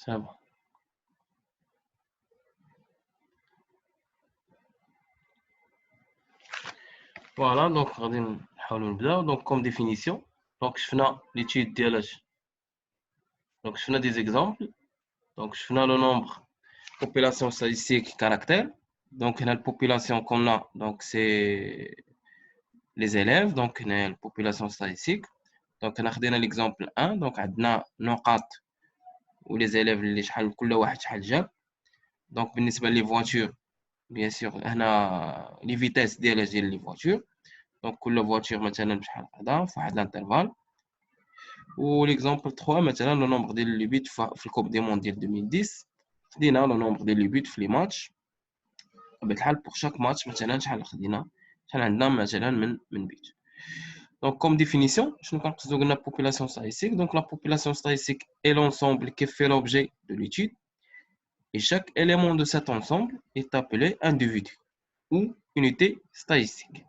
Ça va. Voilà, donc غادي نحاولوا نبداو. Donc comme définition, donc شفنا l'étude ديال donc شفنا des exemples. Donc شفنا le nombre, population statistique, caractère. Donc la population qu'on a, donc c'est les élèves. Donc la population statistique. Donc ناخذنا l'exemple 1. Donc عندنا نقاط و les élèves اللي شحال كل واحد شحال جاب. Donc بالنسبه لي voiture bien sûr هنا les vitesses ديال les voitures. Donc كل voiture مثلا بشحال هذا في واحد الانترفال. والexemple 3 مثلا le nombre ديال les buts في الكوب دي موند ديال 2010 خدينا le nombre ديال les buts في les matchs بطبيعة الحال pour chaque match مثلا شحال خدينا شحال عندنا مثلا من بيت. Donc comme définition شنو كنقصدو قلنا population statistique. Donc la population statistique est l'ensemble qui fait l'objet de l'étude et chaque élément de cet ensemble est appelé individu ou unité statistique.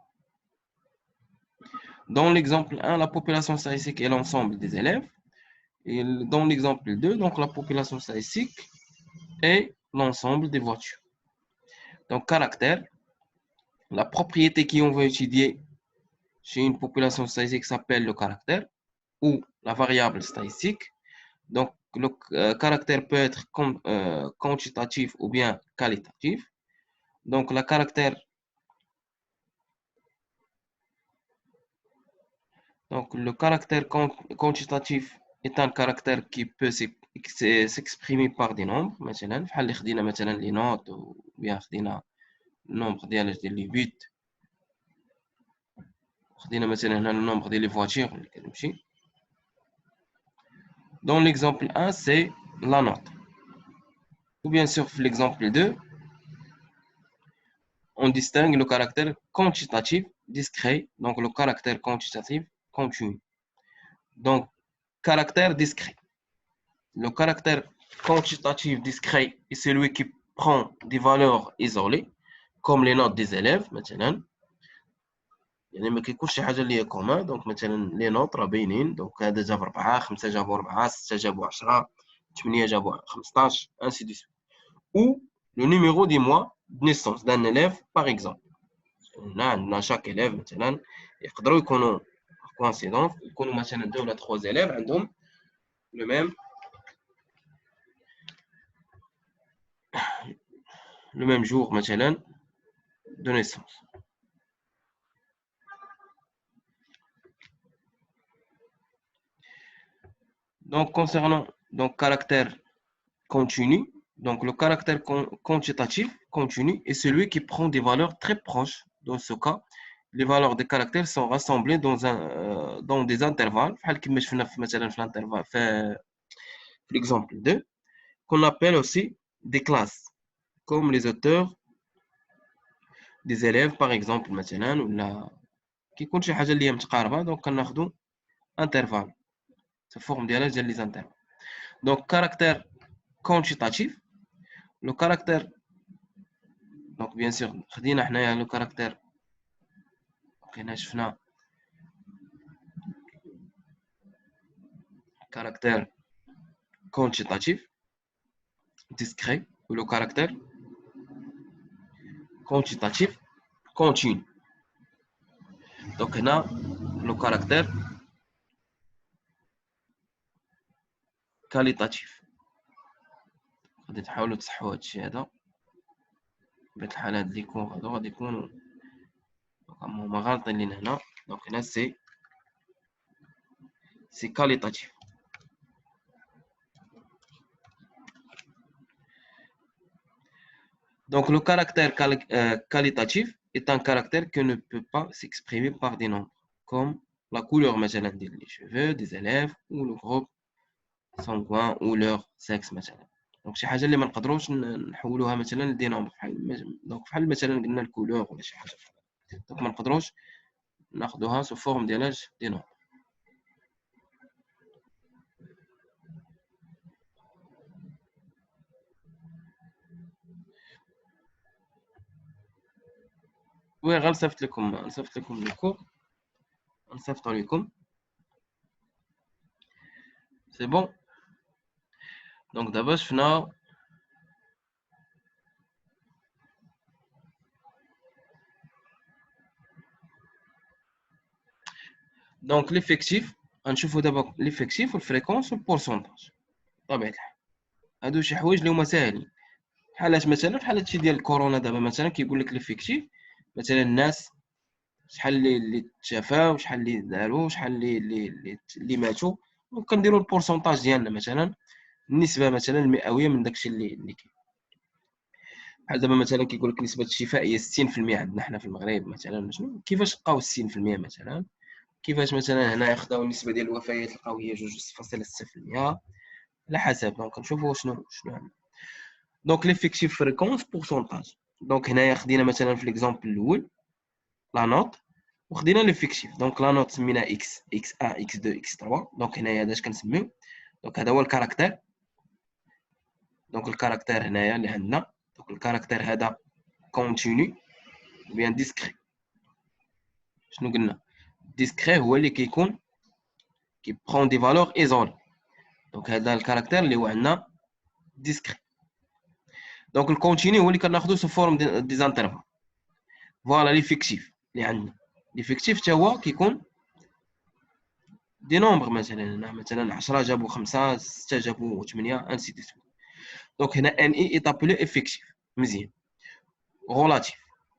Dans l'exemple 1, la population statistique est l'ensemble des élèves. Et dans l'exemple 2, donc la population statistique est l'ensemble des voitures. Donc caractère, la propriété qu'on veut étudier chez une population statistique s'appelle le caractère ou la variable statistique. Donc le caractère peut être quantitatif ou bien qualitatif. Donc le caractère quantitatif est un caractère qui peut s'exprimer par des nombres. مثلا بحال اللي خدينا مثلا les notes ou bien خدينا النومبر ديال les buts. خدينا مثلا هنا النومبر ديال les voitures اللي كتمشي. Dans l'exemple 1, c'est la note. Ou bien sûr, l'exemple 2, on distingue le caractère quantitatif discret, donc le caractère quantitatif continu. Donc, caractère discret. Le caractère quantitatif discret est celui qui prend des valeurs isolées, comme les notes des élèves, maintenant. يعني ما كيكونش شي حاجه اللي هي كومان. دونك مثلا لي نوت راه باينين. دونك هذا جاب 4 5 جابوا 4 6 جابوا 10 8 جابوا 15 ainsi de suite. Ou le numéro des mois de naissance d'un élève par exemple. هنا عندنا chaque élève مثلا يقدروا يكونوا coïncidence يكونوا مثلا 2 ولا 3 élèves عندهم le même jour مثلا de naissance. Donc concernant donc caractère continu, donc le caractère quantitatif continu est celui qui prend des valeurs très proches. Dans ce cas, les valeurs des caractères sont rassemblées dans des intervalles. كما شفنا مثلا في l'intervalle في l'exemple 2 qu'on appelle aussi des classes comme les auteurs des élèves par exemple مثلا ولا كيكون شي حاجه اللي هي متقاربه. دونك كناخذوا intervalle sous forme ديالها ديال les intervalles. Donc caractère quantitatif, le caractère donc bien sûr خدينا حنايا le caractère كاين شفنا caractère quantitatif discret ou le caractère quantitatif continu. Donc هنا le caractère qualitatif. غادي تحاولوا تصحوا هادشي هذا بطبيعة الحال. هاد لي كون هادو غادي يكونوا هما غالطين لينا هنا. دونك هنا سي qualitatif. Donc le caractère qualitatif est un caractère qui ne peut pas s'exprimer par des nombres, comme la couleur مثلا ديال les cheveux des élèves ou le groupe sanguin ou leur sexe مثلا. دونك شي حاجه اللي ما نقدروش نحولوها مثلا لدي نومبر بحال مثلا قلنا الكولور ولا شي حاجه. دونك ما نقدروش ناخذوها سو فورم ديال دي نومبر. وي غنصيفط لكم لو كور نصيفطو لكم. سي بون. دونك دابا شفنا دونك ليفيكتيف، غنشوفو دابا ليفيكتيف والفريكونس والبورسونتاج. بطبيعة الحال هادو شي حوايج اللي هما ساهلين، بحالات مثلا بحال هادشي ديال الكورونا دابا مثلا كيقول لك ليفيكتيف مثلا الناس شحال اللي تشافاو، شحال اللي داروا، شحال اللي ماتوا، وكنديروا البورسونتاج ديالنا مثلا النسبه مثلا المئويه من داكشي اللي كاين. بحال دابا مثلا كيقول لك نسبه الشفاء هي 60% عندنا حنا في المغرب مثلا. شنو كيفاش لقاو 60% مثلا؟ كيفاش مثلا هنا ياخذوا النسبه ديال الوفيات لقاو هي 2.6%؟ على حسب. دونك كنشوفوا شنو عندنا. دونك ليفيكتيف فريكونس بورسونتاج. دونك هنايا خدينا مثلا في ليكزامبل الاول لا نوت وخدينا ليفيكتيف. دونك لا نوت سمينا اكس، اكس 1 اكس 2 اكس 3. دونك هنايا هذا اش كنسميو؟ دونك هذا هو الكاركتير. دونك الكاركتير هنايا اللي عندنا، دونك الكاركتير هذا كونتينيو ou bien discret. شنو قلنا؟ discret هو اللي كيكون كيبرون دي فالور ايزولي. دونك هذا الكاركتير اللي هو عندنا discret. دونك الكونتينيو هو اللي كناخذو سو فورم دي زانترفال. فوالا ليفيكتيف اللي عندنا، ليفيكتيف حتى هو كيكون دي نومبر مثلا هنا مثلا 10 جابوا 5 6 جابوا 8 انسي دي سويت. دونك هنا ان اي ايطابلو افيكتيف مزيان غولاتيف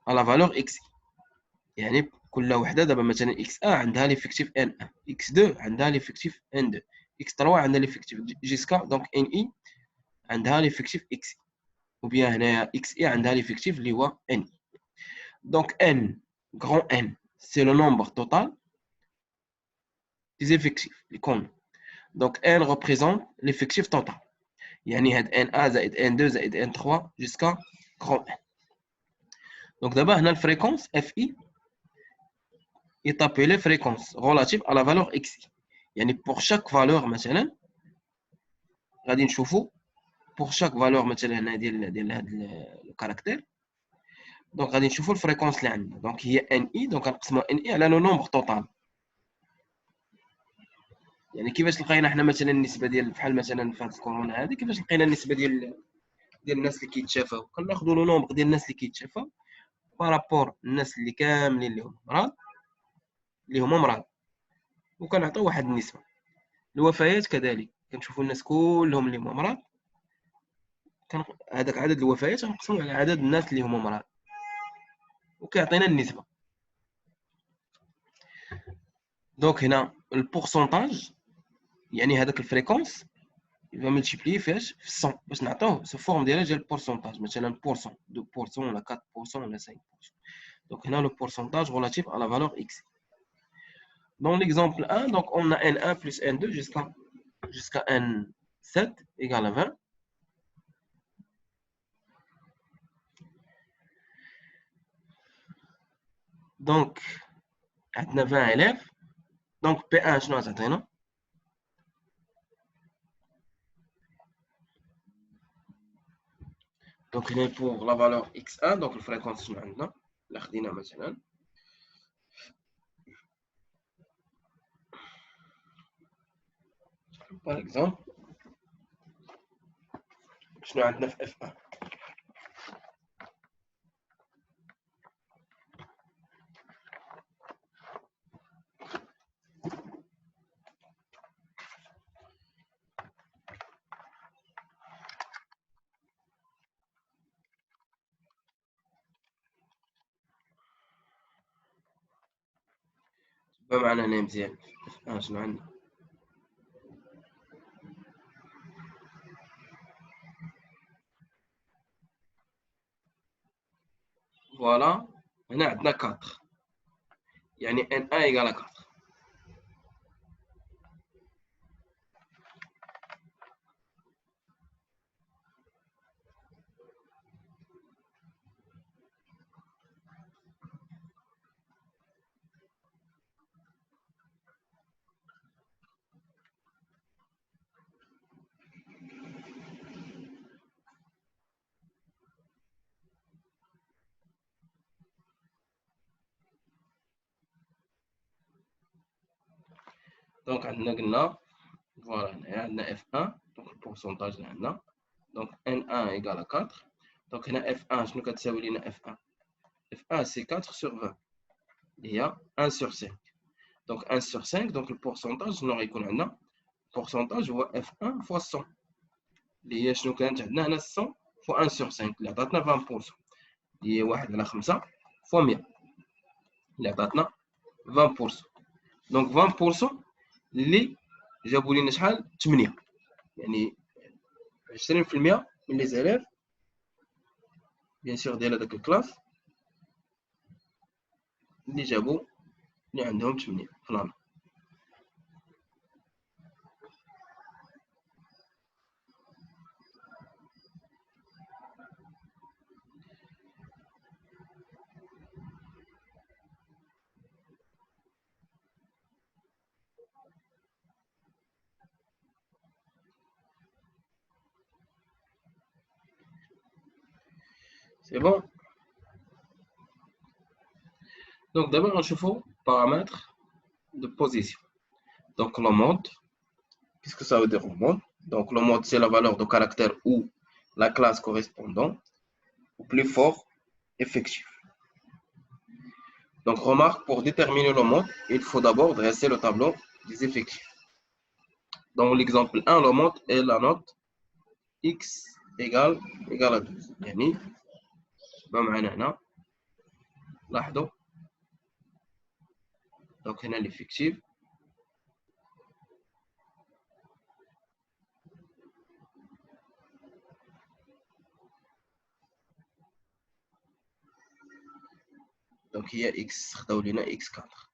على فالور اكس. يعني كل وحده دابا مثلا اكس 1 عندها ليفيكتيف ان 1، اكس 2 عندها ليفيكتيف ان 2، اكس 3 عندها ليفيكتيف جيسكا دونك ان اي عندها ليفيكتيف اكس، وبيان هنايا اكس اي عندها ليفيكتيف اللي هو ان. دونك ان غران ان سي لو نومبر توتال دي زيفيكتيف اللي كون. دونك ان ريبريزونت ليفيكتيف توتال، يعني هاد ان ا زائد ان 2 زائد ان 3 جوسكا غران ان. دونك دابا هنا الفريكونس اف اي يطابيلي فريكونس غولاتيف على فالور اكس اي. يعني بور شاك فالور مثلا غادي نشوفوا بور شاك فالور مثلا هنا ديال هاد الكاركتير. دونك غادي نشوفوا الفريكونس اللي عندنا. دونك هي ان اي، دونك غنقسموا ان اي على لو نومبر توتال. يعني كيفاش لقينا حنا مثلا النسبه ديال بحال مثلا في هاد الكورونا هذه، كيفاش لقينا النسبه ديال الناس اللي كيتشافاو؟ كناخذوا لو نومبر ديال الناس اللي كيتشافاو بارابور الناس اللي كاملين اللي هما مرض وكنعطيو واحد النسبه. الوفيات كذلك كنشوفوا الناس كلهم اللي هما مرض، هذاك عدد الوفيات غنقسموا على عدد الناس اللي هما مرض وكيعطينا النسبه. دونك هنا البورسونتاج يعني هذاك الفريكونس يبقى ملتيبلي فاش في 100 باش نعطيوه سو فورم ديالها ديال البورسونتاج، مثلا بورسون 2% ولا 4% ولا 5%. دونك هنا لو بورسونتاج relatif à la valeur x. Dans l'exemple 1, donc on a n1 plus n2 jusqu'à n7 égale à 20. Donc عندنا 20 élèves. Donc P1 شنو غتعطينا؟ Donc هنا pour la valeur x1 donc الفريكونس شنو عندنا؟ لا خدينا مثلا par exemple شنو عندنا في f1؟ بمعنى هنا مزيان f1 شنو عندنا؟ فوالا هنا عندنا 4 يعني n1 égale à 4. دونك عندنا قلنا فوالا هنايا عندنا اف 1 دونك البورسونتاج اللي عندنا. دونك N1 égale à 4. دونك هنا F1 شنو كتساوي لينا F1؟ F1 c'est 4 sur 20 اللي هي 1 sur 5. دونك 1 sur 5 دونك البورسونتاج شنو غيكون عندنا؟ البورسونتاج هو F1 fois 100 اللي هي شنو كانت عندنا هنا 100 fois 1 sur 5 اللي عطاتنا 20% اللي هي 1 على 5 fois 100 اللي عطاتنا 20%. دونك 20% اللي جابوا لنا شحال؟ 8. يعني 20% من لي زيليف بيان سور ديال هذاك الكلاس اللي جابوا اللي عندهم 8 في العام. C'est bon. Donc d'abord on chauffe paramètres de position. Donc le mode, qu'est-ce que ça veut dire le mode? Donc le mode c'est la valeur de caractère ou la classe correspondant au plus fort effectif. Donc remarque, pour déterminer le mode, il faut d'abord dresser le tableau des effectifs. Dans l'exemple 1, le mode est la note x égale à 12. يعني بمعنى هنا لاحظوا دونك هنا l'effectif دونك هي x خداو لينا x4.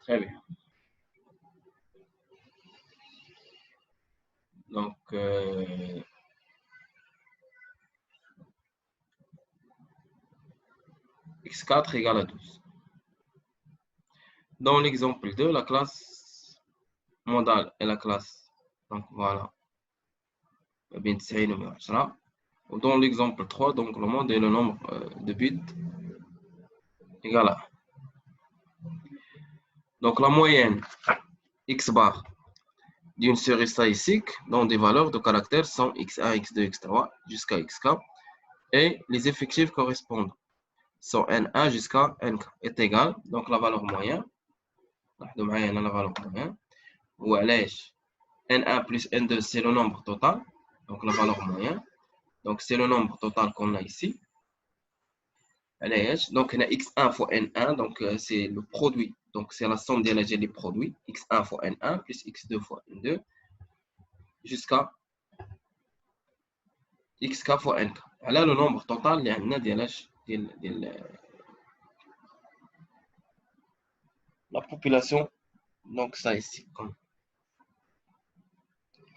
Très bien. Donc, x4 égale à 12. Dans l'exemple 2, la classe modale est la classe. Donc, voilà. Bien, ou dans l'exemple 3, donc le mode est le nombre de bits égal à 1. Donc, la moyenne x bar d'une série statistique dont des valeurs de caractère sont x1, x2, x3 jusqu'à xk et les effectifs correspondent sont n1 jusqu'à nk est égal, donc la valeur moyenne, la valeur moyenne, ou n1 plus n2 c'est le nombre total, donc la valeur moyenne, donc c'est le nombre total qu'on a ici. Donc on a x1 fois n1, donc c'est le produit, donc c'est la somme des produits, x1 fois n1 plus x2 fois n2 jusqu'à xk fois nk. Là le nombre total اللي عندنا ديال la population, donc ça ici.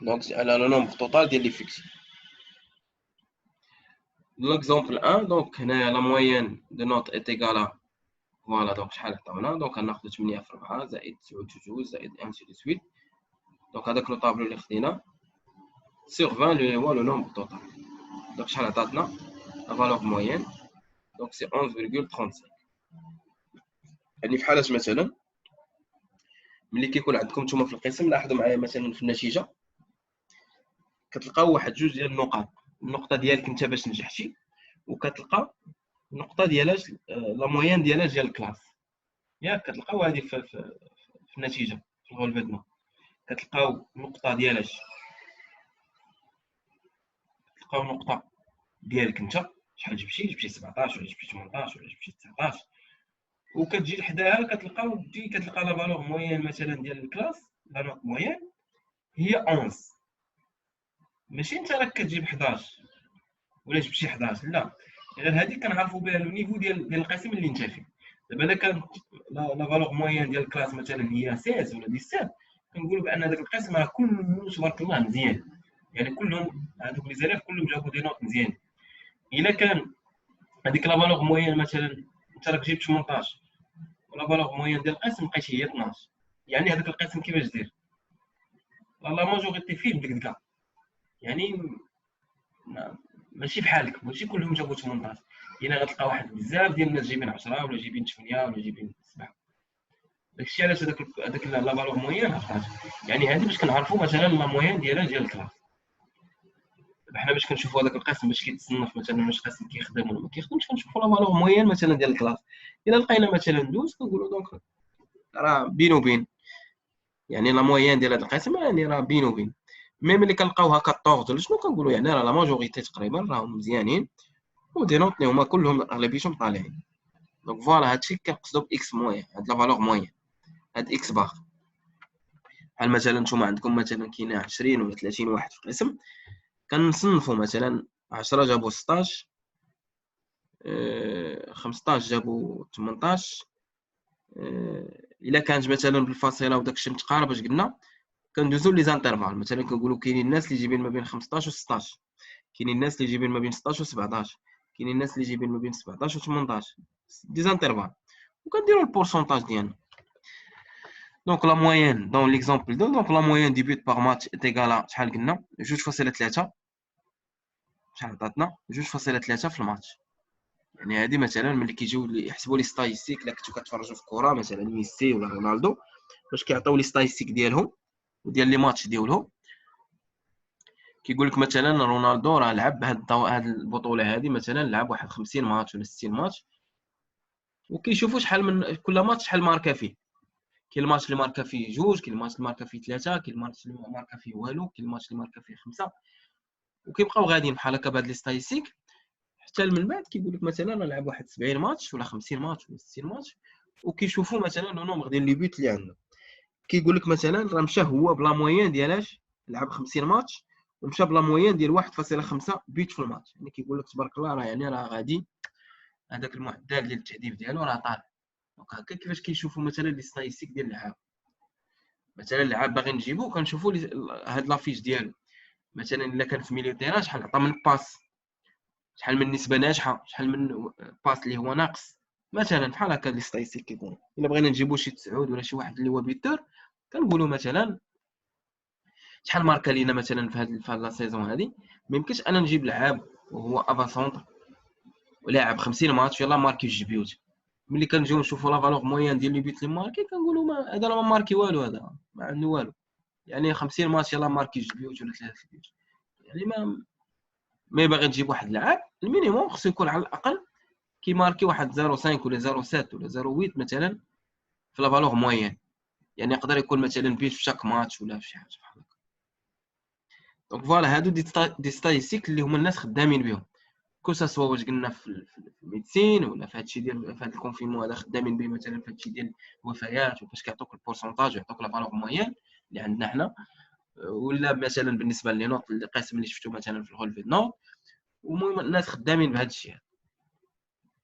Donc elle a le nombre total de l'effectif. L'exemple 1, donc la moyenne de note est égale à, voilà, donc donc on a 8 في 4 زائد 9 في 2 زائد ainsi de suite. Donc avec le tableau اللي خدينا sur 20 اللي هو le nombre total. Donc شحال عطاتنا la valeur moyenne, donc c'est 11,35. يعني في حالة مثلا ملي كيكون عندكم نتوما في القسم، لاحظوا معايا مثلا في النتيجه كتلقاو واحد جوج ديال النقط، النقطه ديالك انت باش نجحتي، وكتلقى النقطه ديالاش لا موين ديالاش ديال الكلاس، ياك كتلقاو هذه في النتيجه في الغولفيدمون، كتلقاو النقطه ديالاش، كتلقاو النقطه ديالك انت شحال جبتي 17 ولا جبتي 18 ولا جبتي 19، وكتجي لحداها كتلقى لا فالور موين مثلا ديال الكلاس، لا نوت موين هي 11، ماشي انت راك كتجيب 11 ولا جبتي 11، لا، غير هذيك كنعرفوا بها لو نيفو ديال القسم اللي انت فيه. دابا الا كان لا فالور موين ديال الكلاس مثلا هي 16 ولا 17، كنقولوا بان هذاك القسم راه كله تبارك الله مزيان، يعني كلهم هذوك لي زيلاف كلهم جابوا دي نوت مزيان. الا كان هذيك لا فالور موين مثلا انت راك جبت 18 ولا فالور موين ديال القسم بقيتي هي 12، يعني هذاك القسم كيفاش دير؟ لا ماجوريتي فيه بديك الكا يعني ماشي بحالك، ماشي كلهم جابوا 18. الا غتلقى واحد بزاف ديال الناس جايبين 10 ولا جايبين 8 ولا جايبين 7. داكشي علاش هذاك لا فالور موين عرفات. يعني هذه باش كنعرفوا مثلا لا موين ديالها ديال الكلاس. دابا حنا باش كنشوفوا هذاك القسم باش كيتصنف مثلا واش قسم كيخدم ولا ما كيخدمش، كنشوفوا لا فالور موين مثلا ديال الكلاس. الا لقينا مثلا 12 كنقولوا دونك راه بين وبين، يعني لا موين ديال هذا القسم يعني راه بين وبين. ميم اللي كنلقاوها 14 ولا شنو كنقولوا يعني راه لا ماجوريتي تقريبا راهم مزيانين، ودي نوت اللي هما كلهم اغلبيتهم طالعين. دونك فوالا هادشي كنقصدو باكس موين، هاد لا فالور موين، هاد اكس باغ. بحال مثلا نتوما عندكم مثلا كاينه 20 ولا 30 واحد في القسم، كنصنفوا مثلا 10 جابوا 16، 15 جابوا 18. الا كانت مثلا بالفاصله وداكشي متقارب اش قلنا كندوزو لي زانترفال. مثلا كنقولوا كاينين الناس اللي جايبين ما بين 15 و 16، كاينين الناس اللي جايبين ما بين 16 و 17، كاينين الناس اللي جايبين ما بين 17 و 18. دي زانترفال وكنديروا البورسونتاج ديالنا. دونك لا موين دون ليكزامبل دونك لا موين دي بوت باغ ماتش ايكالا شحال قلنا 2.3. شحال عطاتنا 2.3 في الماتش. يعني هذه مثلا ملي كيجيو يحسبوا لي ستاتيستيك، الا كنتو كتفرجوا في الكره مثلا ميسي ولا رونالدو باش كيعطيو لي ستاتيستيك ديالهم وديال لي ماتش ديالهم، كيقول لك مثلا رونالدو راه لعب هاد البطوله هذه مثلا لعب واحد 50 ماتش ولا 60 ماتش، وكيشوفوا شحال من كل ماتش شحال ماركا فيه. كاين الماتش اللي ماركا فيه جوج، كاين الماتش اللي ماركا فيه ثلاثه، كاين الماتش اللي ماركا فيه والو، كاين الماتش اللي ماركا فيه خمسه، وكيبقاو غاديين بحال هكا بهاد لي ستاتيستيك حتى من بعد كيقول لك مثلا لعب واحد 70 ماتش ولا 50 ماتش ولا 60 ماتش، وكيشوفوا مثلا لو نومبر ديال لي بيت اللي عنده. كيقول لك مثلا راه مشى هو بلا موين ديالاش لعب 50 ماتش ومشى بلا موين ديال 1.5 بيت في الماتش. يعني كيقول لك تبارك الله راه يعني راه غادي هذاك المعدل ديال التهديف ديالو راه طالع. دونك هكا كيفاش كيشوفوا مثلا لي ستاتيستيك ديال اللعاب. مثلا اللعاب باغي نجيبو كنشوفوا هاد لافيش ديالو، مثلا الا كان في ميليو تيران شحال عطى من باس، شحال من نسبه ناجحه، شحال من باس اللي هو ناقص. مثلا بحال هكا لي ستاتيستيك كيكونوا. الا بغينا نجيبو شي تسعود ولا شي واحد اللي هو بيتر كنقولوا مثلا شحال ماركا لينا مثلا في هاد لا سيزون هادي. ما يمكنش انا نجيب لعاب وهو افا سونتر ولاعب 50 ماتش يلاه ماركي جوج بيوت، ملي كنجيو نشوفوا لا فالور موين ديال لي بيت اللي ماركي كنقولوا ما هذا راه ما ماركي والو، هذا ما عنده والو. يعني 50 ماتش يلاه ماركي جوج بيوت ولا ثلاثه بيوت. يعني ما باغي تجيب واحد اللاعب المينيموم خصو يكون على الاقل كيماركي واحد 0.5 ولا 0.7 ولا 0.8 مثلا في لا فالور موين. يعني يقدر يكون مثلا بيت في شاك ماتش ولا في شي حاجه بحال هكا. دونك فوالا هادو دي ستاتيستيك اللي هما الناس خدامين بهم، كو سوا واش قلنا في الميديسين ولا في هادشي ديال في هاد الكونفينمون هذا خدامين به مثلا في هادشي ديال الوفيات وفاش كيعطوك البورسونتاج ويعطوك لا فالور موين اللي عندنا حنا، ولا مثلا بالنسبه لي نوت القسم اللي شفتو مثلا في الغولفي نوت. المهم الناس خدامين بهذا الشيء.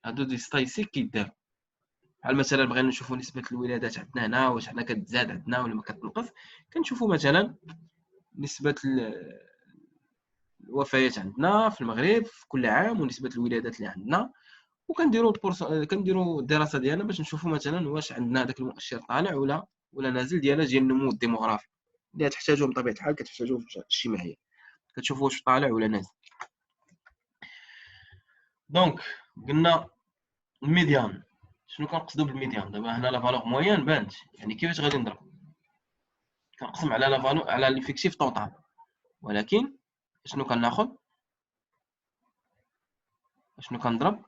هادو دي ستاتيستيك كيداروا بحال مثلا بغينا نشوفوا نسبه الولادات عندنا هنا واش حنا كتزاد عندنا ولا ما كتنقص. كنشوفوا مثلا نسبه الوفيات عندنا في المغرب في كل عام ونسبه الولادات اللي عندنا، كنديروا الدراسه ديالنا باش نشوفوا مثلا واش عندنا هذاك المؤشر طالع ولا نازل ديال النمو الديموغرافي اللي تحتاجوه بطبيعه الحال. كتحتاجوه في شي معايير كتشوفوا واش طالع ولا نازل. دونك قلنا الميديان. شنو كنقصدوا بالميديان؟ دابا هنا لا فالور موين بانت، يعني كيفاش غادي نضرب؟ كنقسم على لا فالور على ليفيكتيف طوطال، ولكن شنو كناخذ؟ شنو كنضرب؟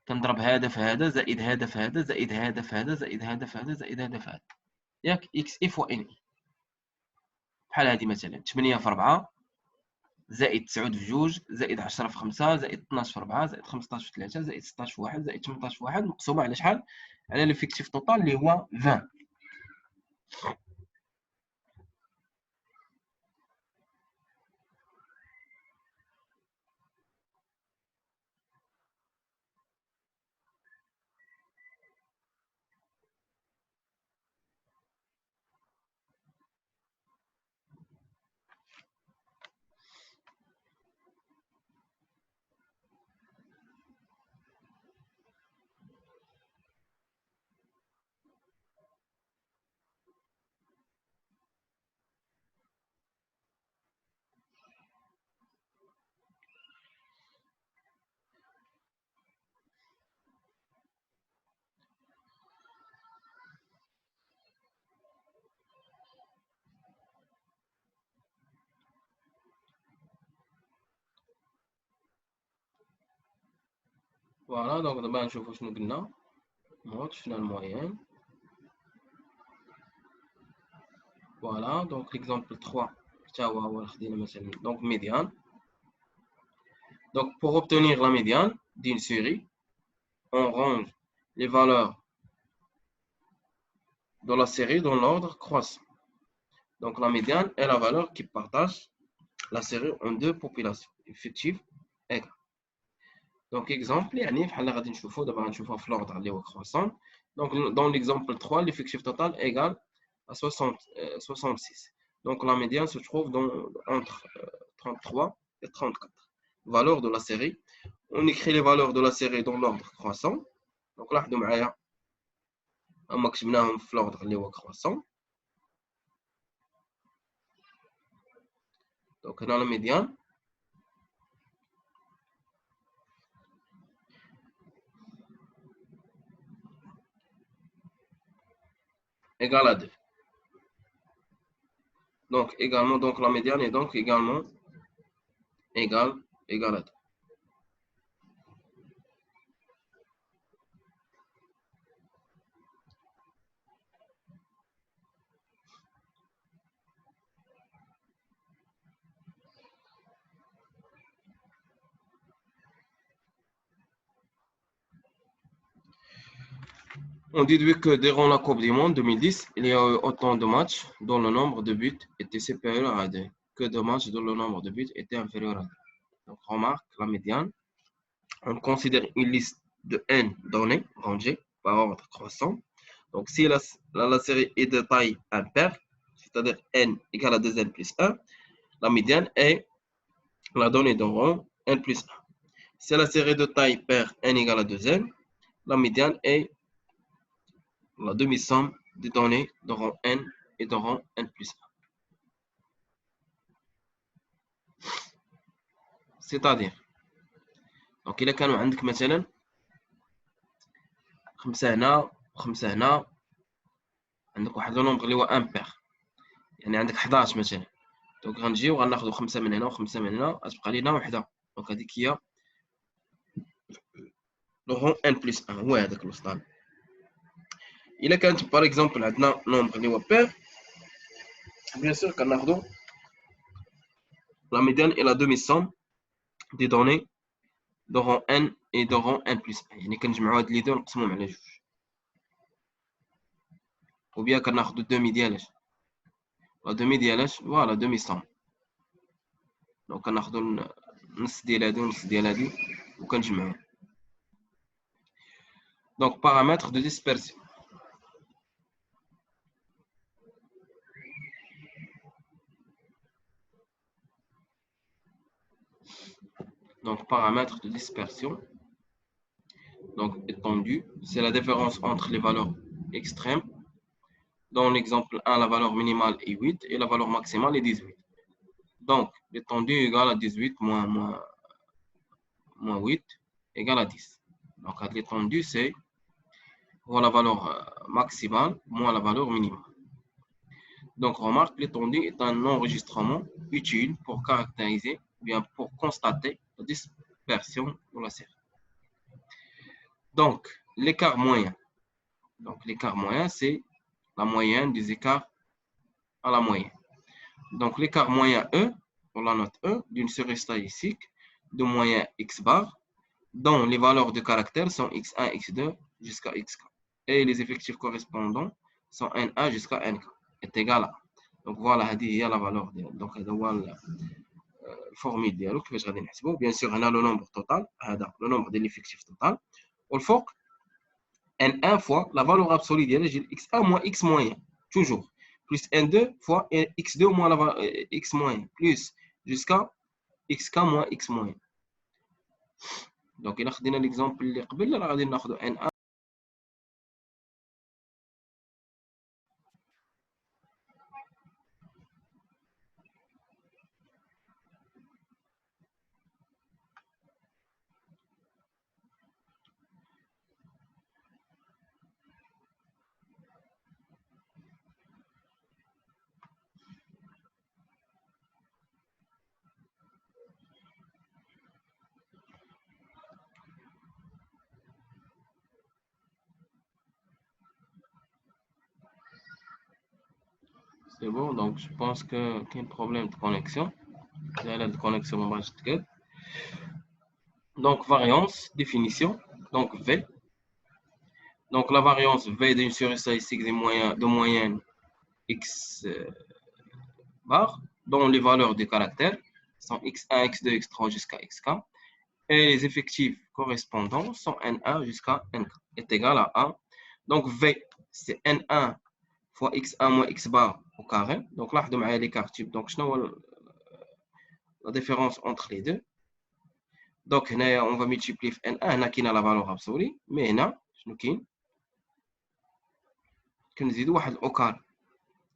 كنضرب هذا في هذا زائد هذا في هذا زائد هذا في هذا زائد هذا في هذا زائد هذا في هذا، ياك اكس اف و ان اي. بحال هادي مثلا 8 في 4 زائد 9 في 2 زائد 10 في 5 زائد 12 في 4 زائد 15 في 3 زائد 16 في 1 زائد 18 في 1 مقسومه على شحال؟ على ليفيكتيف طوطال اللي هو 20. فوالا دونك دابا نشوفو شنو قلنا نوت شفنا الموين. فوالا دونك ليكزومبل 3 حتى هو خدينا مثلا دونك médiane. Donc pour obtenir la médiane d'une série, on range les valeurs de la série dans l'ordre croissant. Donc la médiane est la valeur qui partage la série en deux populations effectives égales. Donc exemple يعني بحال غادي نشوفوا دابا غنشوفوها في l'ordre اللي هو croissant. Donc dans l'exemple 3 l'effectif total égale à 66. Donc la médiane se trouve entre 33 et 34 valeurs de la série. On écrit les valeurs de la série dans l'ordre croissant. Donc لاحظوا معايا هما كتبناهم في l'ordre اللي هو croissant. Donc هنا la médiane égale à 2. Donc également donc la médiane est donc également égale à 2. On déduit que durant la Coupe du Monde 2010, il y a eu autant de matchs dont le nombre de buts était supérieur à 2 que de matchs dont le nombre de buts était inférieur à 2. Donc remarque la médiane. On considère une liste de n données rangées par ordre croissant. Donc si la série est de taille impaire, c'est-à-dire n égale à 2n plus 1, la médiane est la donnée de rang n plus 1. Si la série de taille paire n égale à 2n, la médiane est la demi-somme des données de rang n et de rang n plus 1. C'est-à-dire donc إلا كانوا عندك مثلا 5 هنا و5 هنا عندك واحد لو نومبر اللي هو امبير يعني عندك 11 مثلا دونك غنجيو غناخدو 5 من هنا و5 من هنا غتبقى لينا وحده دونك هذيك هي لو رون ان بلس 1 هو هذاك الوسطاني. الا كانت باغ اكزومبل عندنا نومبر اللي هو بير بيان سور كناخدو لا ميديان الى دومي سوم دي دوني دو رون ان اي دو رون ان بلس 1 يعني كنجمعو هاد لي دو ونقسموهم على جوج ou bien كناخدو دومي ديالاش لا دومي ديالاش فوالا دومي سوم دونك كناخدو نص ديال هادي ونص ديال هادي وكنجمعوهم. Donc paramètres de dispersion. Donc paramètres de dispersion. Donc étendue, c'est la différence entre les valeurs extrêmes. Dans l'exemple 1, la valeur minimale est 8 et la valeur maximale est 18. Donc l'étendue égale à 18 moins 8 égale à 10. Donc l'étendue, c'est la valeur maximale moins la valeur minimale. Donc remarque, l'étendue est un enregistrement utile pour caractériser ou bien pour constater la dispersion de la série. Donc l'écart moyen. Donc l'écart moyen, c'est la moyenne des écarts à la moyenne. Donc l'écart moyen E, pour la note E, d'une série statistique de moyen x bar, dont les valeurs de caractères sont x1, x2 jusqu'à xk. Et les effectifs correspondants sont n1 jusqu'à nk, est égal à. Donc voilà, هذه هي la valeur. Donc هذا هو الفورميل ديالو كيفاش غادي نحسبو. بيان سور هنا لو نومبر توتال، هذا لو نومبر ديال ليفيكتيف توتال، والفوق n1 fois la valeur absolue de x1 moins x moyen, toujours, plus n2 fois x2 moins la valeur x moyen, plus jusqu'à xk moins x moyen. Donc, il a خدينا l'exemple اللي قبل راه غادي ناخذ n1. C'est bon, donc je pense qu'il y a un problème de connexion. Il y a de connexion. Donc, variance, définition. Donc, V. Donc, la variance V d'une série statistique de moyenne X bar, dont les valeurs des caractères sont X1, X2, X3 jusqu'à Xk. Et les effectifs correspondants sont N1 jusqu'à Nk est égal à A. Donc, V, c'est N1 fois X1 moins X bar au carré. Donc, là, on a l'écart type. Donc, je vois la différence entre les deux. Donc, on va multiplier N1 qui a la valeur absolue. Mais là, je nous كنزيدوا واحد الاوكار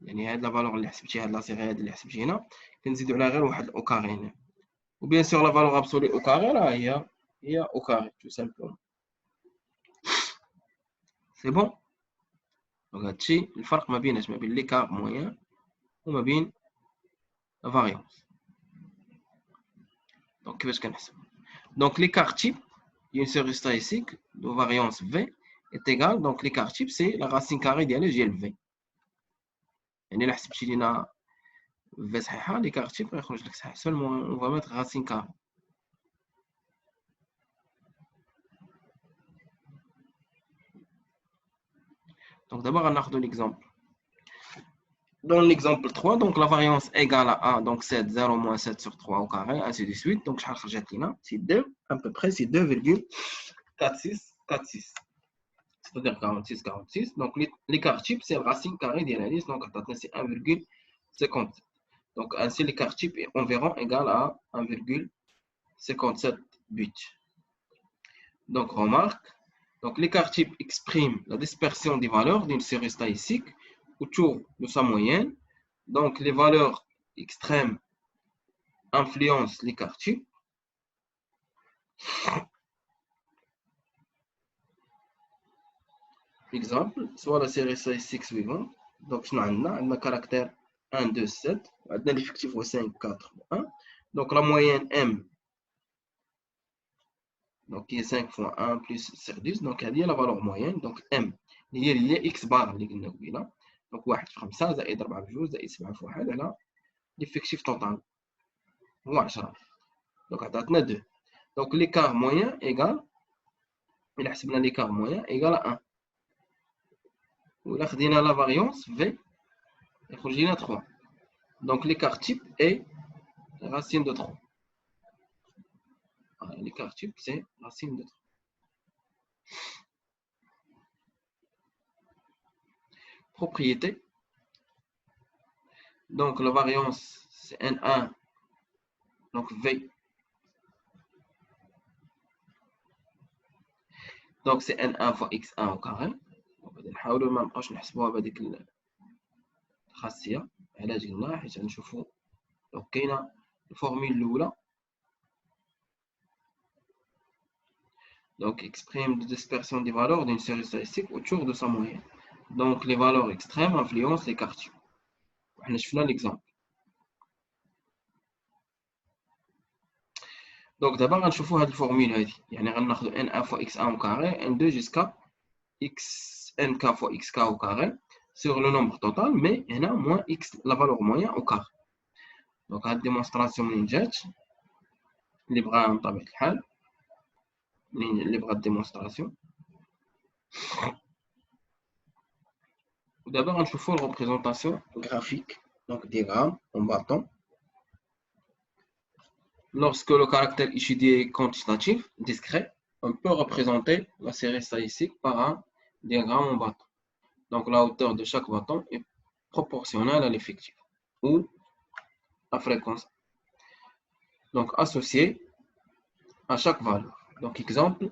يعني هاد لا فالور اللي حسبتي هاد لا سيغي هاد اللي حسبتي هنا كنزيدوا عليها غير واحد الاوكار هنا وبيان سور لا فالور ابسولي اوكاري راه هي اوكاري تو سامبلومون سي بون دونك هادشي الفرق ما بين ليكار موين وما بين لا فاريونس دونك كيفاش كنحسب دونك l'écart type d'une série statistique de variance V est égal donc l'écart type c'est la racine carrée ديال V يعني الا حسبتي لينا V صحيحه l'écart type غيخرج لك صحيح seulement on va mettre racine carrée. Donc d'abord on a l'exemple. Dans l'exemple 3, donc la variance égale à 1, donc 7, 0 moins 7 sur 3 au carré, ainsi de suite. Donc, c'est 2, à peu près, c'est 2,4646. C'est-à-dire 46, 46. Donc, l'écart type, c'est la racine carrée d'analyse. Donc, c'est 1,57. Donc, ainsi, l'écart type est environ égal à 1,57 buts. Donc, remarque. Donc, l'écart type exprime la dispersion des valeurs d'une série statistique autour de sa moyenne. Donc, les valeurs extrêmes influencent l'écart type. Exemple, soit la série statistique suivante. Donc, nous avons un caractère 1, 2, 7. On a l'effectif 5, 4, 1. Donc, la moyenne M, donc qui est 5 fois 1 plus 10. Donc, il y a la valeur moyenne. Donc, M, il y a X bar. Donc, 1 في 5 زائد 4 في 2 زائد 7 في 1 على l'effectif total هو 10. Donc, عطاتنا 2. Donc, l'écart moyen égale, il a l'écart moyen égal à 1. وإلا خدينا la variance V, يخرج لنا 3. Donc, l'écart type est racine de 3. L'écart type, c'est racine de 3. Propriété. Donc, la variance, c'est N1. Donc, V. Donc, c'est N1 fois X1 au carré. نحاولوا ما نبقاوش نحسبوها بهذيك الخاصيه علاش قلنا حيت غنشوفوا دونك كاينه الفورمول الاولى donc exprime la dispersion des valeurs d'une série statistique autour de sa moyenne. Donc les valeurs extrêmes influencent l'écart type. وحنا شفنا l'exemple. Donc d'abord غنشوفوا هذه الفورمول هذه يعني غناخذوا n1 fois x1 au carré n2 jusqu'à xnk fois xk au carré sur le nombre total mais هنا moins x la valeur moyenne au carré. Donc هذه démonstration منين جات اللي بغا من طبيعة الحال اللي بغا démonstration. D'abord غنشوفوا la représentation graphique donc diagramme en bâton. Lorsque le caractère étudié est quantitatif, discret, on peut représenter la série statistique par un diagramme en bâton. Donc la hauteur de chaque bâton est proportionnelle à l'effectif ou à fréquence. Donc associé à chaque valeur. Donc exemple,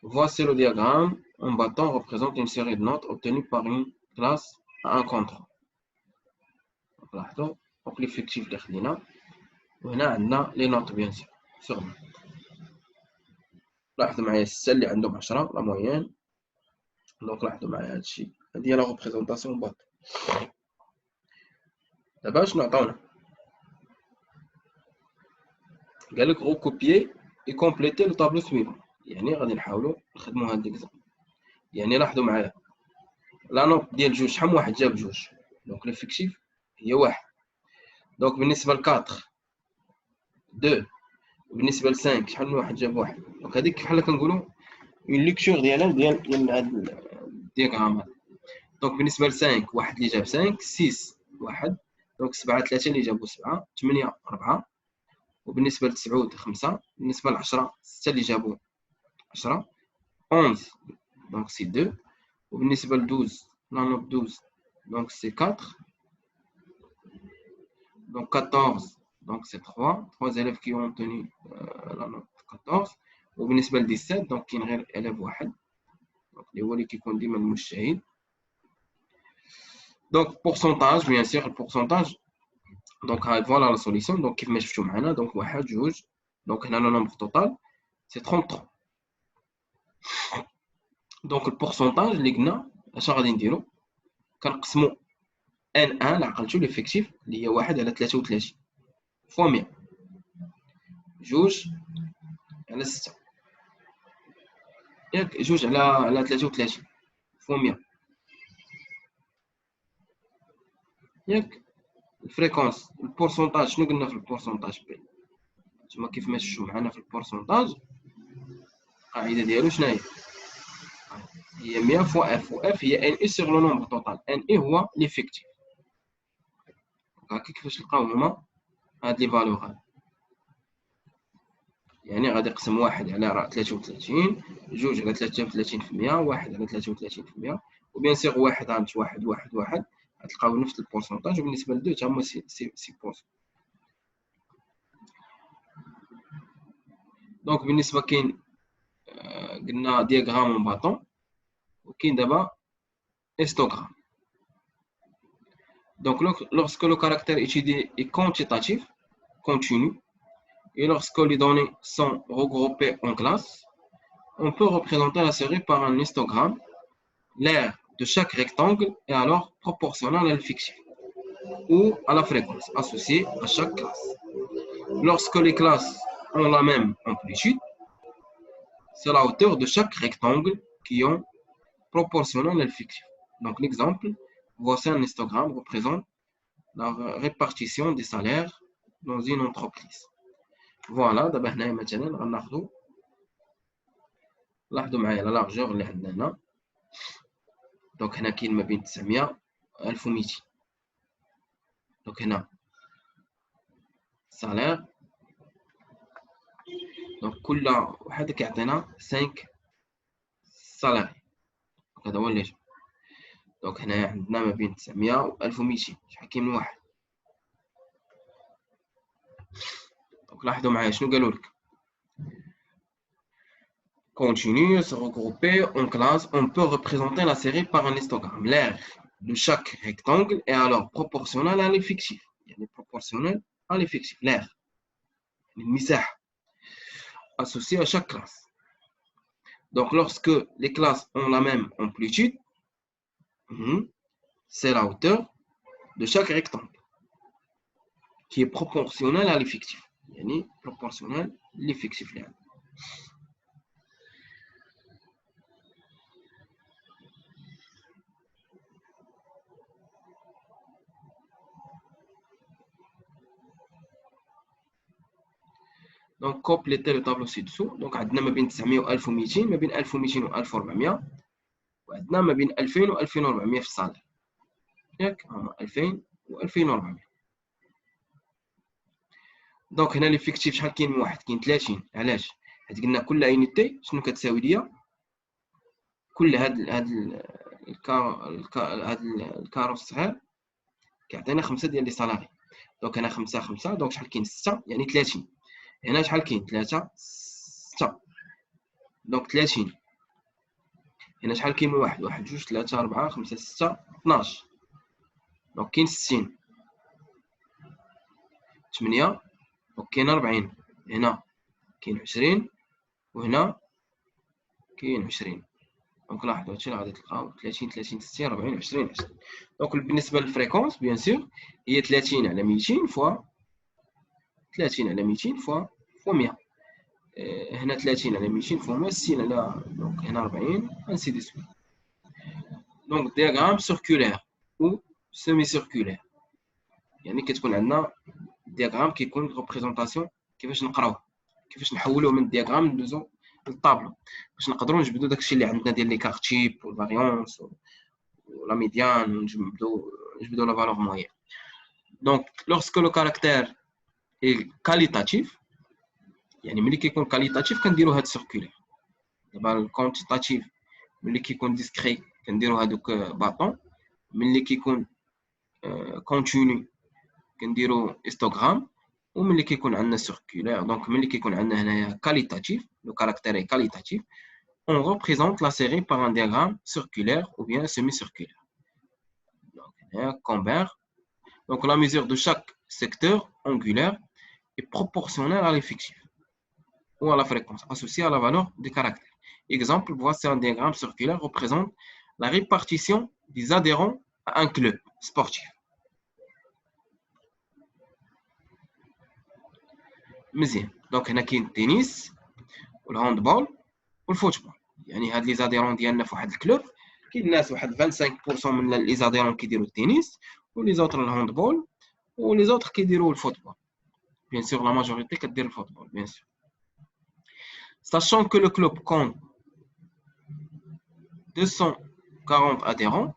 voici le diagramme. Un bâton représente une série de notes obtenues par une classe à un contrôle. Donc l'effectif de l'Khdina. وهنا عندنا لي نوت بيان سور لاحظوا معايا 6 اللي عندهم 10 لا موين. دونك لاحظوا معايا هادشي هادي هي لا ريبريزونطاسيون باط. دابا شنو عطاونا قال لك recopier et compléter le tableau suivant يعني غادي نحاولوا نخدموا هاد ليكزامبل. يعني لاحظوا معايا لا نوت ديال جوج شحال من واحد جاب جوج دونك ليفيكتيف هي 1. دونك بالنسبة ل 4 2. وبالنسبة ل 5 شحال من واحد جاب 1. دونك هذيك بحال كنقولوا اون ليكتور ديال هاد الدياغرام هذا. دونك بالنسبة ل 5 واحد اللي جاب 5 6 1. دونك 7 3 اللي جابوا 7 8 4. وبالنسبة ل 9 5. بالنسبة ل 10 6 اللي جابوا 10 11. دونك سي 2. وبالنسبة ل 12 لا نوت 12 دونك سي 4. Donc 14, donc c'est 3 élèves qui ont tenu la note 14. وبالنسبة ل 17 donc كاين غير élève واحد donc اللي هو اللي كيكون ديما المجتهد. donc pourcentage bien sûr le pourcentage donc voilà la solution. donc كيف ما شفتوا معنا donc واحد جوج donc هنا le nombre total c'est 33. donc le pourcentage اللي قلنا اش غادي نديرو كنقسمو N1 عقلتو ليفيكتيف اللي هي 1 على 33 فوا 100 جوج على 6 ياك جوج على 33 فوا 100 ياك. الفريكونس البورسونتاج شنو قلنا في البورسونتاج بي نتوما كيف ما شفتوا معنا في البورسونتاج القاعده ديالو شنو هي 100 فوا اف و اف هي ان اي سيغ لو نومبر توتال. ان اي هو ليفيكتيف. هاكا كيفاش نلقاو هما هاد لي فالور هاد يعني غادي نقسم 1 على 33 جوج على 33% 1 على 33% وبيان سيغ واحد غنمشي 1 1 1 غتلقاو نفس البورسونتاج. وبالنسبه لدو تا هما سي بورس. دونك بالنسبه كاين قلنا دياغرام اون باطون وكاين دابا هيستوغرام. Donc, lorsque le caractère étudié est quantitatif, continu, et lorsque les données sont regroupées en classes, on peut représenter la série par un histogramme. L'aire de chaque rectangle est alors proportionnelle à l'effectif ou à la fréquence associée à chaque classe. Lorsque les classes ont la même amplitude, c'est la hauteur de chaque rectangle qui est proportionnelle à l'effectif. Donc, l'exemple, voici un histogramme représente la répartition des salaires dans une entreprise. Voilà, d'abord هنايا مثلا غناخذوا لاحظوا معايا لا لارجور اللي عندنا هنا. دونك هنا كاين ما بين 900 و 1200. دونك هنا السالير دونك كل واحد كيعطينا 5 سالاري. هذا هو اللي جا. دونك هنايا عندنا ما بين 900 و 1200 شحال كاين من واحد. دونك لاحظوا معايا شنو قالوا لك continue, se regrouper en classe, on peut représenter la série par un histogramme. L'aire de chaque rectangle est alors proportionnelle à l'effectif. Il est proportionnel à l'effectif. L'aire, المساحة associée à chaque classe. Donc, lorsque les classes ont la même amplitude, c'est la hauteur de chaque rectangle qui est proportionnelle à l'effectif. يعني proportionnel à l'effectif. Donc, compléter le tableau ci-dessous. Donc, عندنا ما بين 900 و 1200 ما بين 1200 و 1400 وعندنا ما بين 2000 و 2400 في الصالير. ياك هما 2000 و 2400. دونك هنا ليفيكتيف شحال كاين من واحد كاين 30. علاش؟ حيت قلنا كل يونيتي شنو كتساوي ليا كل هاد الكارو الصغير كيعطينا 5 ديال لي سالاري. دونك هنا 5 5 دونك شحال كاين 6 يعني 30. هنا شحال كاين 3 6 دونك 30. هنا شحال كاين من واحد 1 2 3 4 5 6 12 دونك كاين 60 8 دونك كاين 40. هنا كاين 20 وهنا كاين 20. دونك لاحظوا هادشي اللي غادي تلقاو 30 30 60 40 20 20. دونك بالنسبه للفريكونس بيان سور هي 30 على 200 فوا 30 على 200 فوا 100. هنا 30 على 200 فوا 100 60 على دونك هنا 40 ainsi de suite. Donc diagramme circulaire ou semi-circulaire. يعني كتكون عندنا دياغرام كيكون ريبريزونطاسيون كيفاش نقراوه، كيفاش نحولوه من الدياغرام ندوزو للطابلو باش نقدروا نجبدوا داكشي اللي عندنا ديال لي كارتيب والفاريونس ولا ميديان ونجبدوا لا فالور موين. دونك لوغسكو لو كاركتير اي كاليتاتيف، يعني ملي كيكون كاليتاتيف كنديروا هاد سيركولير. دابا الكونتيتاتيف ملي كيكون ديسكري كنديروا هادوك باطون، ملي كيكون كونتينيو كنديروا هيستوغرام، وملي كيكون عندنا سيركولير دونك ملي كيكون عندنا هنايا كاليتاتيف لو كاركتير كاليتاتيف on représente la série par un diagramme circulaire ou bien semi-circulaire. Donc, Combert. Donc, la mesure de chaque secteur angulaire est proportionnelle à l'effectif ou à la fréquence associée à la valeur des caractères. Exemple, voici un diagramme circulaire représente la répartition des adhérents à un club sportif. مزيان. دونك هنا كاين التنس والهاندبول والفوتبول، يعني هاد لي زاديرون ديالنا في واحد الكلوب كاين الناس واحد 25% من لي زاديرون كيديروا التنس ولي زوطر الهاندبول ولي زوطر كيديروا الفوتبول. بيان سور لا ماجوريتي كدير الفوتبول بيان سور. Sachant que le club compte 240 adhérents,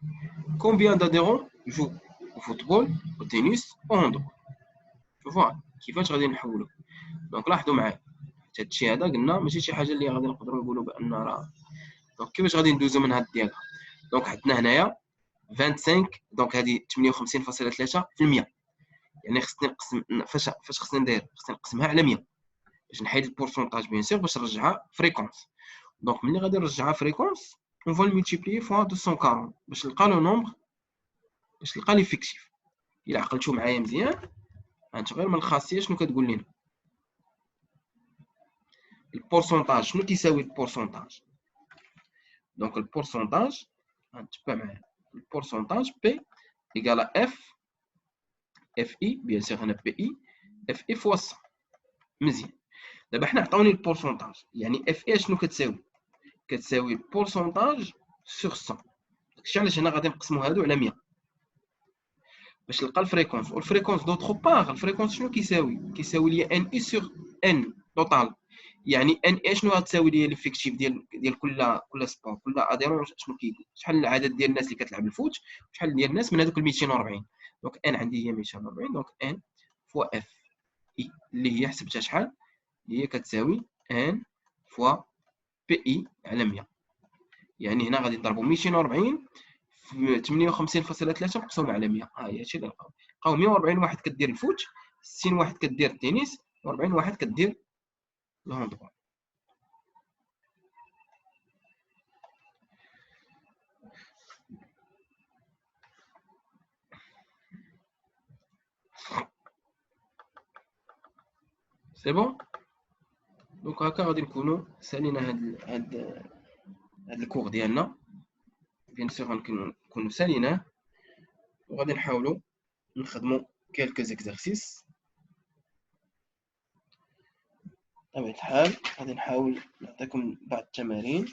combien d'adhérents jouent au football, au tennis, au handball? شوفوا كيفاش غادي نحولوا. دونك لاحظوا معايا هادشي هذا قلنا ماشي شي حاجه اللي غادي نقدروا نقولوا بان راه. دونك كيفاش غادي ندوزو من هاد الدياغرام؟ دونك عندنا هنايا 25 دونك هذه 58.3%، يعني خصني نقسم فاش خصني ندير خصني نقسمها على 100 باش نحيد البورسونتاج بيان سور باش نرجعها فريكونس. دونك ملي غادي نرجعها فريكونس اون فوا ملتيبليي فوا 240 باش نلقى لو نومبر، باش نلقى ليفيكتيف. الا عقلتوا معايا مزيان هانت غير من الخاصيه شنو كتقول لنا البورسونتاج. شنو كيساوي البورسونتاج؟ دونك البورسونتاج غنتبع معايا البورسونتاج بي ايكال اف اف اي بيان سور هنا بي اي اف اي فوا 100. مزيان. دابا حنا عطاوني البورسونتاج، يعني اف اي شنو كتساوي؟ كتساوي البورسونتاج سور 100. داكشي علاش هنا غادي نقسموا هادو على 100 باش نلقى الفريكونس. والفريكونس دوطخ باغ الفريكونس شنو كيساوي؟ كيساوي لي ان اي سور ان توتال، يعني ان اي شنو غتساوي لي ليفيكتيف ديال كل سبور كل اديرون شنو كيدير، شحال العدد ديال الناس اللي كتلعب الفوت شحال ديال الناس من هذوك 240. دونك ان عندي هي 240 دونك ان فوا اف اي اللي هي حسبتها شحال اللي هي كتساوي ان فوا بي اي على 100. يعني هنا غادي نضربوا 240 في 58.3 مقسوم على 100. ها هي هادشي اللي لقاو 140 واحد كدير الفوت، 60 واحد كدير التنس، و40 واحد كدير الهاندبول. سي بون. دونك هكا غادي نكونوا سالينا هاد الكور ديالنا بيان سور غنكونوا ساليناه، وغادي نحاولوا نخدموا كيلكو زيكزارسيس. بطبيعة الحال غادي نحاول نعطيكم بعض التمارين.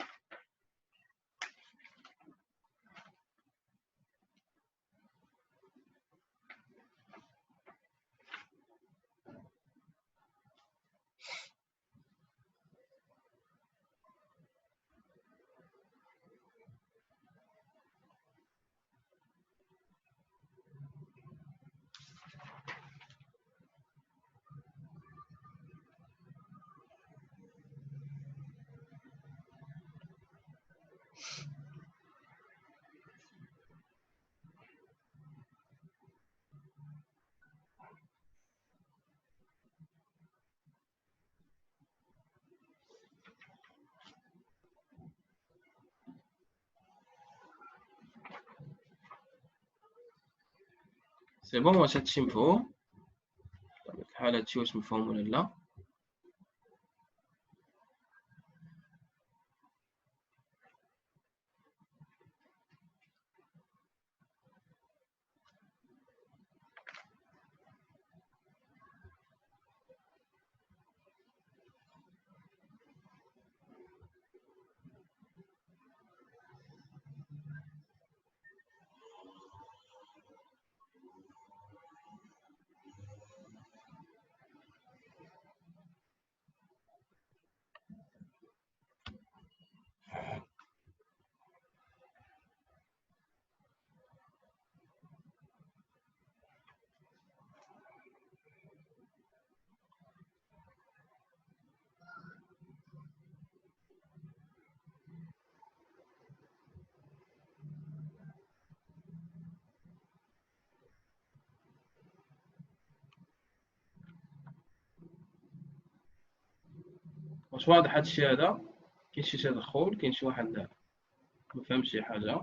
سي بون. واش هادشي مفهوم؟ بطبيعة الحال هادشي واش مفهوم ولا لا؟ واش واضح هادشي هذا؟ كاين شي تدخل، كاين شي واحد ما فهمش شي حاجه؟